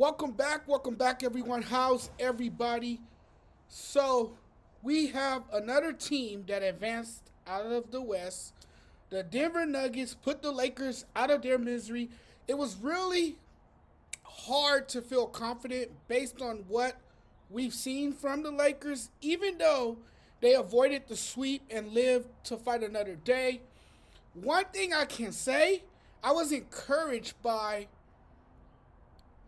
Welcome back, everyone. How's everybody? So, we have another team that advanced out of the West. The Denver Nuggets put the Lakers out of their misery. It was really hard to feel confident based on what we've seen from the Lakers, even though they avoided the sweep and lived to fight another day. One thing I can say, I was encouraged by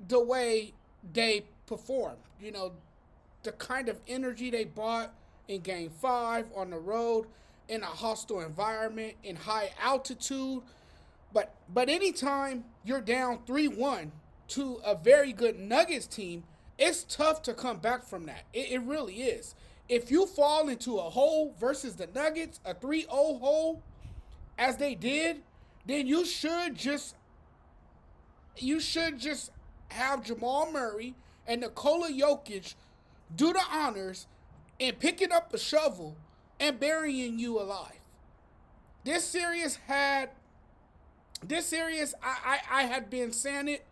the way they performed. The kind of energy they brought in game five on the road, in a hostile environment, in high altitude. But anytime you're down 3-1 to a very good Nuggets team, it's tough to come back from that. It really is. If you fall into a hole versus the Nuggets, a 3-0 hole, as they did, then you should just have Jamal Murray and Nikola Jokic do the honors in picking up a shovel and burying you alive. This series had I had been saying it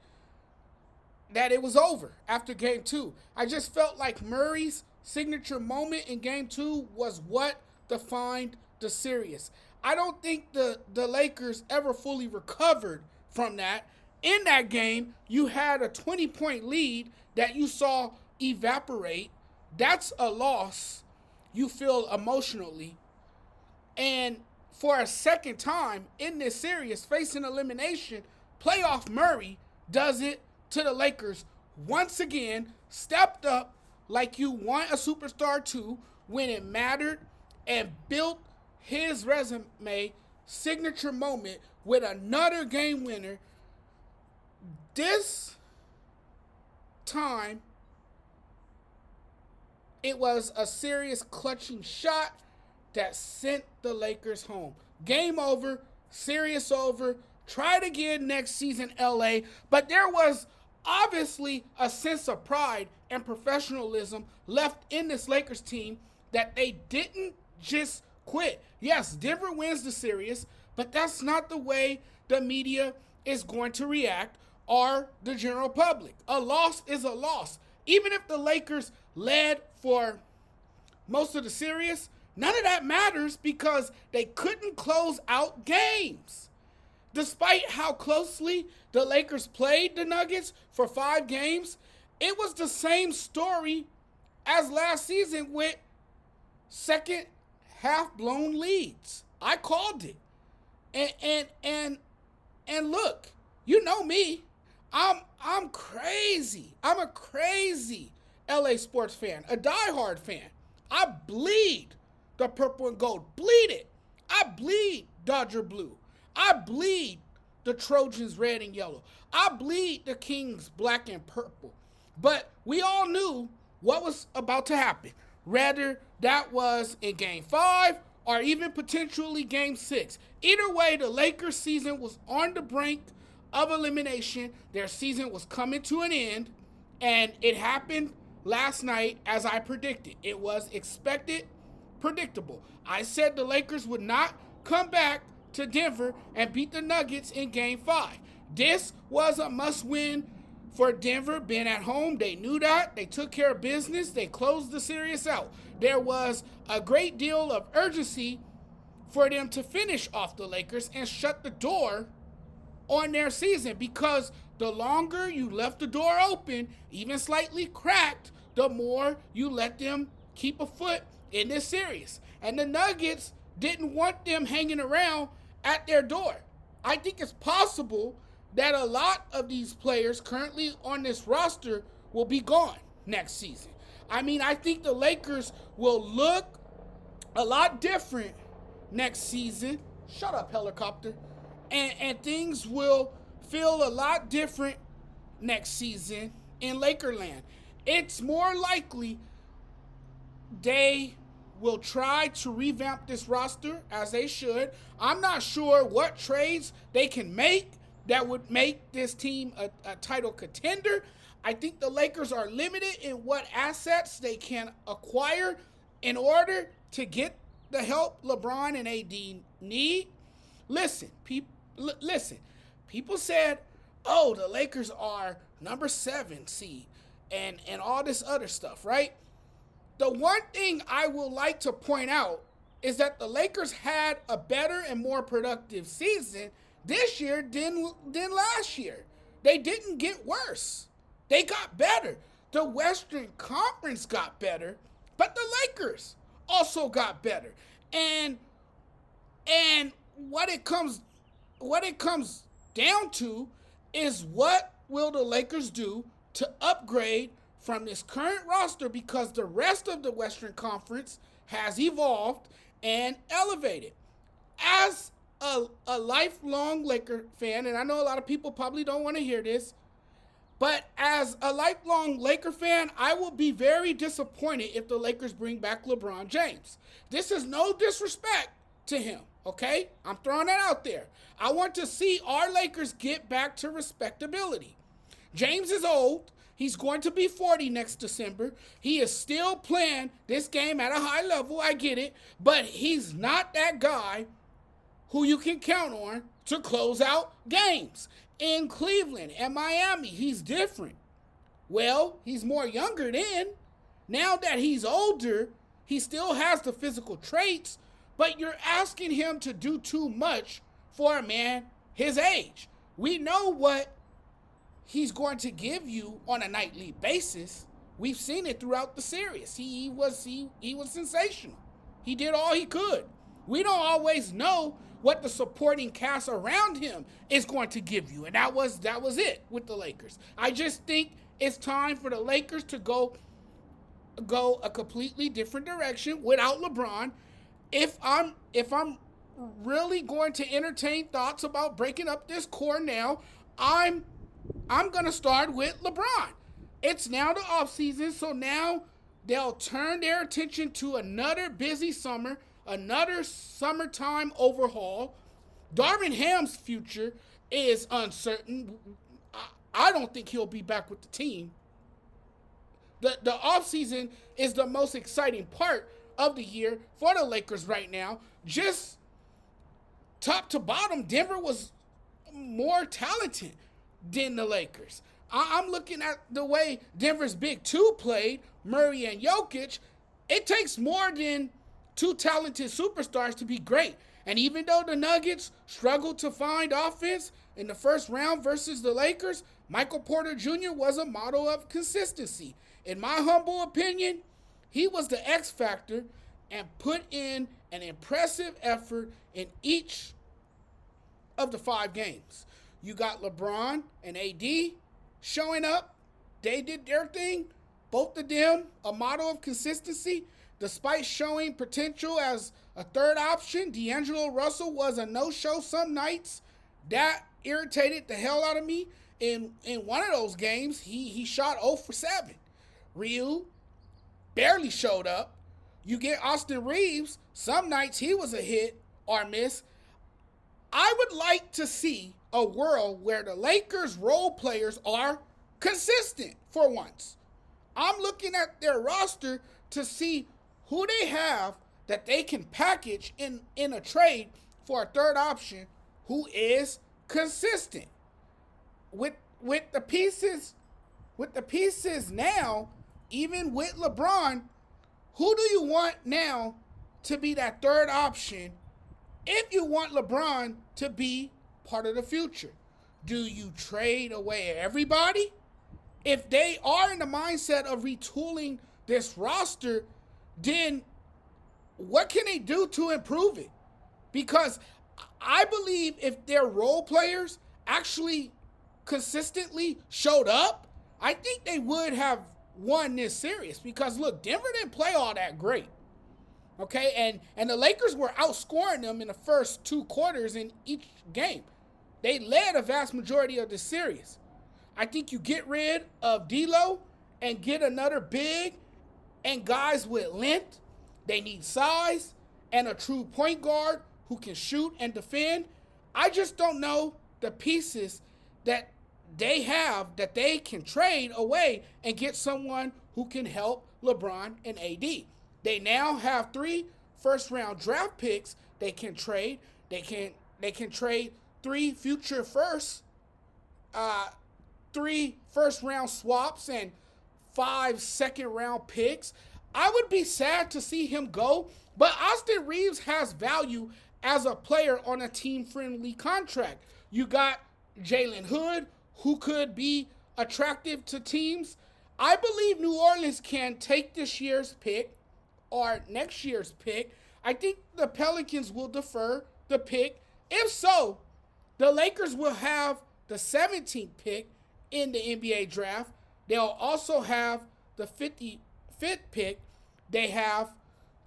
that it was over after game two. I just felt like Murray's signature moment in game two was what defined the series. I don't think the Lakers ever fully recovered from that. In that game, you had a 20-point lead that you saw evaporate. That's a loss you feel emotionally. And for a second time in this series, facing elimination, playoff Murray does it to the Lakers once again, stepped up like you want a superstar to when it mattered, and built his resume signature moment with another game winner. This time, it was a serious clutching shot that sent the Lakers home. Game over, series over. Try it again next season, LA. But there was obviously a sense of pride and professionalism left in this Lakers team that they didn't just quit. Yes, Denver wins the series, but that's not the way the media is going to react, or the general public. A loss is a loss. Even if the Lakers led for most of the series, none of that matters because they couldn't close out games. Despite how closely the Lakers played the Nuggets for 5 games, it was the same story as last season with second half blown leads. I called it. And look, you know me. I'm crazy. I'm a crazy LA sports fan, a diehard fan. I bleed the purple and gold. Bleed it. I bleed Dodger blue. I bleed the Trojans red and yellow. I bleed the Kings black and purple. But we all knew what was about to happen. Whether that was in game 5 or even potentially game 6. Either way, the Lakers season was on the brink of elimination. Their season was coming to an end, and it happened last night as I predicted. It was expected, predictable. I said the Lakers would not come back to Denver and beat the Nuggets in game 5. This was a must-win for Denver. Being at home, they knew that. They took care of business. They closed the series out. There was a great deal of urgency for them to finish off the Lakers and shut the door on their season, because the longer you left the door open, even slightly cracked, the more you let them keep a foot in this series. And the Nuggets didn't want them hanging around at their door. I think it's possible that a lot of these players currently on this roster will be gone next season. I mean, I think the Lakers will look a lot different next season. Shut up, helicopter. And things will feel a lot different next season in Lakerland. It's more likely they will try to revamp this roster, as they should. I'm not sure what trades they can make that would make this team a title contender. I think the Lakers are limited in what assets they can acquire in order to get the help LeBron and AD need. Listen, people said oh, the Lakers are number 7 seed and all this other stuff, right? The one thing I would like to point out is that the Lakers had a better and more productive season this year than last year. They didn't get worse. They got better. The Western Conference got better, but the Lakers also got better. And and what it comes down to is what will the Lakers do to upgrade from this current roster, because the rest of the Western Conference has evolved and elevated. As a lifelong Laker fan, and I know a lot of people probably don't want to hear this, but as a lifelong Laker fan, I will be very disappointed if the Lakers bring back LeBron James. This is no disrespect to him, okay? I'm throwing that out there. I want to see our Lakers get back to respectability. James is old. He's going to be 40 next December. He is still playing this game at a high level. I get it. But he's not that guy who you can count on to close out games. In Cleveland and Miami, he's different. Well, he's more younger then. Now that he's older, he still has the physical traits, but you're asking him to do too much for a man his age. We know what he's going to give you on a nightly basis. We've seen it throughout the series. He was sensational. He did all he could. We don't always know what the supporting cast around him is going to give you, and that was it with the Lakers. I just think it's time for the Lakers to go a completely different direction without LeBron. If I'm really going to entertain thoughts about breaking up this core now, I'm going to start with LeBron. It's now the offseason, so now they'll turn their attention to another busy summer, another summertime overhaul. Darvin Ham's future is uncertain. I don't think he'll be back with the team. The offseason is the most exciting part of the year for the Lakers right now. Just top to bottom, Denver was more talented than the Lakers. I'm looking at the way Denver's big two played, Murray and Jokic. It takes more than two talented superstars to be great. And even though the Nuggets struggled to find offense in the first round versus the Lakers, Michael Porter Jr. was a model of consistency. In my humble opinion, he was the X factor and put in an impressive effort in each of the 5 games. You got LeBron and AD showing up. They did their thing. Both of them a model of consistency. Despite showing potential as a third option, D'Angelo Russell was a no-show some nights. That irritated the hell out of me. In one of those games, he shot 0 for 7. Ryu barely showed up. You get Austin Reeves. Some nights he was a hit or miss. I would like to see a world where the Lakers role players are consistent for once. I'm looking at their roster to see who they have that they can package in a trade for a third option who is consistent. With the pieces now, even with LeBron, who do you want now to be that third option if you want LeBron to be part of the future? Do you trade away everybody? If they are in the mindset of retooling this roster, then what can they do to improve it? Because I believe if their role players actually consistently showed up, I think they would have won this series. Because look, Denver didn't play all that great. Okay, and the Lakers were outscoring them in the first 2 quarters in each game. They led a vast majority of the series. I think you get rid of D'Lo and get another big and guys with length. They need size and a true point guard who can shoot and defend. I just don't know the pieces that they have that they can trade away and get someone who can help LeBron and AD. They now have 3 first-round draft picks they can trade. They can trade 3 future firsts uh, 3 first round swaps and 5 second round picks. I would be sad to see him go, but Austin Reeves has value as a player on a team friendly contract. You got Jalen Hood, who could be attractive to teams. I believe New Orleans can take this year's pick or next year's pick. I think the Pelicans will defer the pick. If so, the Lakers will have the 17th pick in the NBA draft. They'll also have the 55th pick. They have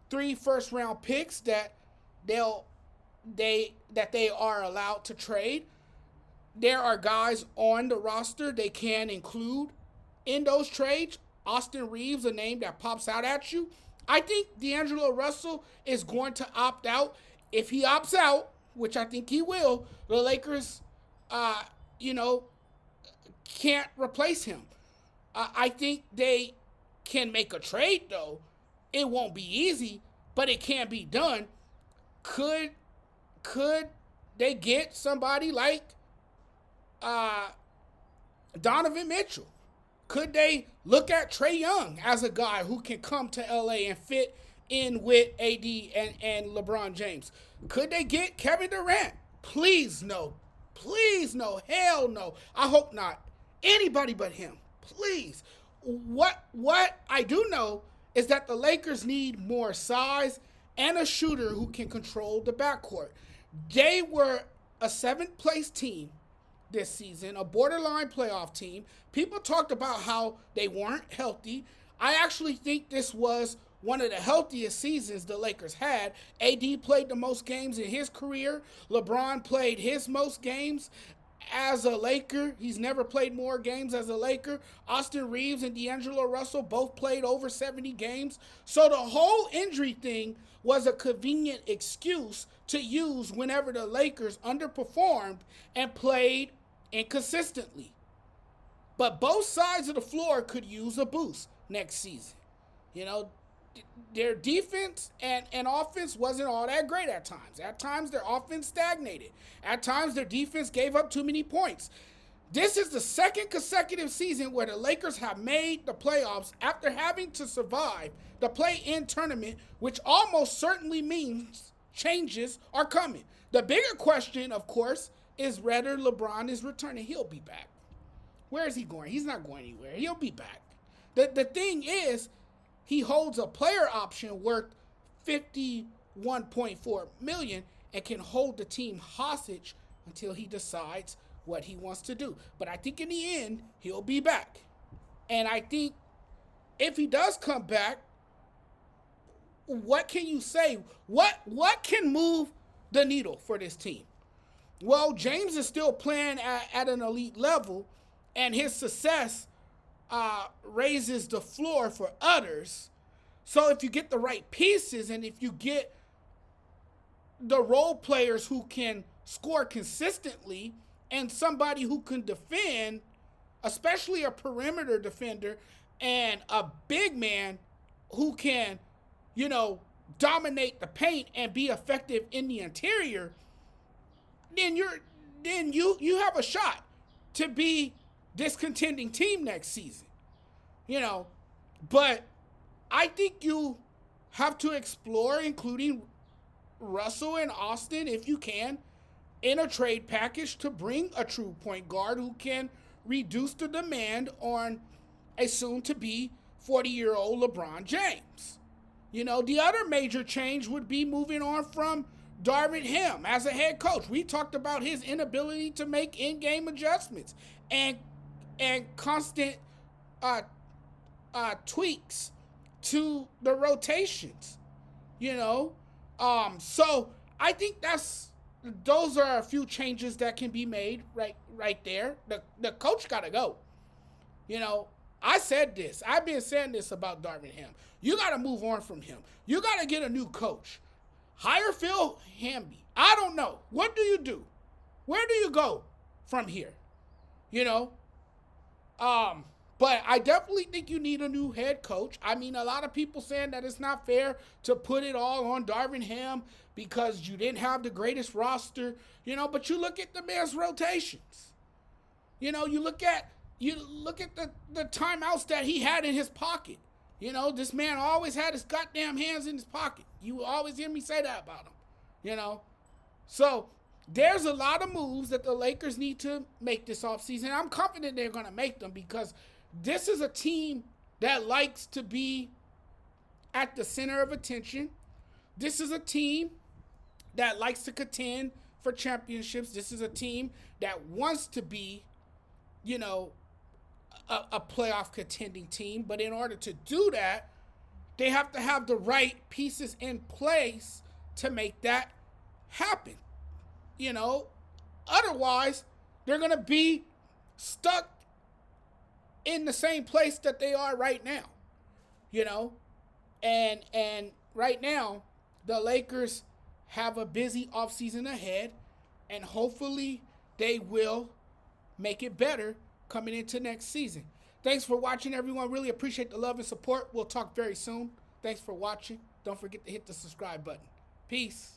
3 first round picks that they are allowed to trade. There are guys on the roster they can include in those trades. Austin Reeves, a name that pops out at you. I think D'Angelo Russell is going to opt out. If he opts out, which I think he will, the Lakers, you know, can't replace him. I think they can make a trade, though. It won't be easy, but it can be done. Could they get somebody like Donovan Mitchell? Could they look at Trae Young as a guy who can come to LA and fit in with AD and LeBron James? Could they get Kevin Durant? Please no. Please no. Hell no. I hope not. Anybody but him. Please. What I do know is that the Lakers need more size and a shooter who can control the backcourt. They were a 7th place team this season, a borderline playoff team. People talked about how they weren't healthy. I actually think this was one of the healthiest seasons the Lakers had. AD played the most games in his career. LeBron played his most games as a Laker. He's never played more games as a Laker. Austin Reeves and D'Angelo Russell both played over 70 games. So the whole injury thing was a convenient excuse to use whenever the Lakers underperformed and played inconsistently. But both sides of the floor could use a boost next season. You know, their defense and offense wasn't all that great at times. At times, their offense stagnated. At times, their defense gave up too many points. This is the 2nd consecutive season where the Lakers have made the playoffs after having to survive the play-in tournament, which almost certainly means changes are coming. The bigger question, of course, is whether LeBron is returning. He'll be back. Where is he going? He's not going anywhere. He'll be back. The thing is, he holds a player option worth $51.4 million and can hold the team hostage until he decides what he wants to do. But I think in the end, he'll be back. And I think if he does come back, what can you say? What can move the needle for this team? Well, James is still playing at an elite level, and his success raises the floor for others. So if you get the right pieces and if you get the role players who can score consistently and somebody who can defend, especially a perimeter defender and a big man who can, you know, dominate the paint and be effective in the interior, then you have a shot to be this contending team next season. You know, but I think you have to explore including Russell and Austin, if you can, in a trade package to bring a true point guard who can reduce the demand on a soon-to-be 40-year-old LeBron James. You know, the other major change would be moving on from Darvin Ham as a head coach. We talked about his inability to make in-game adjustments and constant tweaks to the rotations, you know. So I think those are a few changes that can be made right there. The coach got to go. You know, I said this. I've been saying this about Darvin Ham. You got to move on from him. You got to get a new coach. Hire Phil Hamby. I don't know. What do you do? Where do you go from here? You know? But I definitely think you need a new head coach. I mean, a lot of people saying that it's not fair to put it all on Darvin Ham because you didn't have the greatest roster, you know, but you look at the man's rotations. You know, you look at the timeouts that he had in his pocket. You know, this man always had his goddamn hands in his pocket. You always hear me say that about him. You know, so there's a lot of moves that the Lakers need to make this offseason. I'm confident they're going to make them because this is a team that likes to be at the center of attention. This is a team that likes to contend for championships. This is a team that wants to be, you know, a playoff contending team. But in order to do that, they have to have the right pieces in place to make that happen. You know, otherwise, they're going to be stuck in the same place that they are right now. You know, and right now, the Lakers have a busy offseason ahead, and hopefully they will make it better coming into next season. Thanks for watching, everyone. Really appreciate the love and support. We'll talk very soon. Thanks for watching. Don't forget to hit the subscribe button. Peace.